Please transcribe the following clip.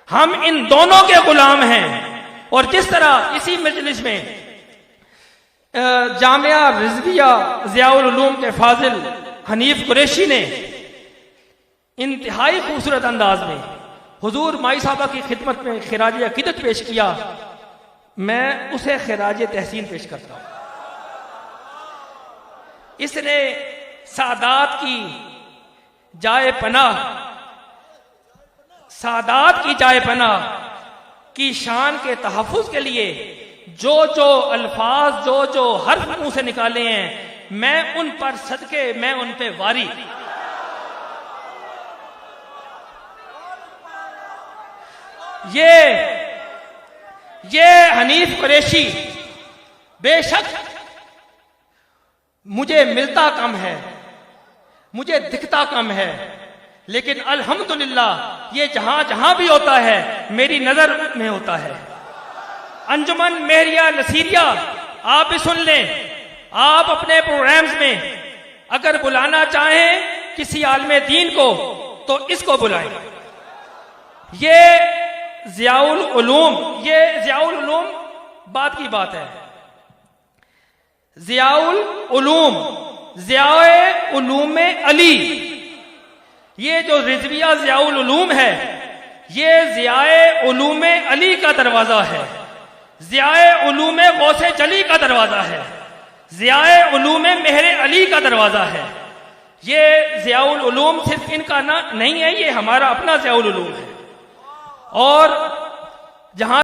हम इन दोनों के गुलाम हैं। और जिस तरह इसी मजलिस में जामिया रिजविया ज़ियाउल उलूम के फाजिल हनीफ कुरैशी ने इंतहाई खूबसूरत अंदाज में हुजूर माई साहबा की खिदमत में खिराज अकीदत पेश किया, मैं उसे खिराज तहसीन पेश करता हूं। इसने सादात की जाए पनाह, सादात की जाए पनाह की शान के तहफ़्फ़ुज़ के लिए जो जो अल्फाज जो जो हर्फ मुंह से निकाले हैं, मैं उन पर सदके, मैं उन पे वारी। ये हनीफ कुरैशी बेशक मुझे मिलता कम है, मुझे दिखता कम है, लेकिन अल्हम्दुलिल्लाह ये जहां जहां भी होता है मेरी नजर में होता है। अंजुमन मेहरिया नसीरिया आप भी सुन लें, आप अपने प्रोग्राम्स में अगर बुलाना चाहें किसी आलिम दीन को तो इसको बुलाएं। ये ज़ियाउल उलूम बात की बात है। ज़ियाउल उलूम, ज़ियाए उलूम अली, ये जो रिजविया ज़ियाउल उलूम है ये ज़ियाए उलूम अली का दरवाजा है, ज़ियाए उलूम गौसे जली का दरवाजा है, ज़ियाए उलूम मेहर अली का दरवाजा है। ये ज़ियाउल उलूम सिर्फ इनका ना नहीं है, ये हमारा अपना ज़ियाउल उलूम है। और जहां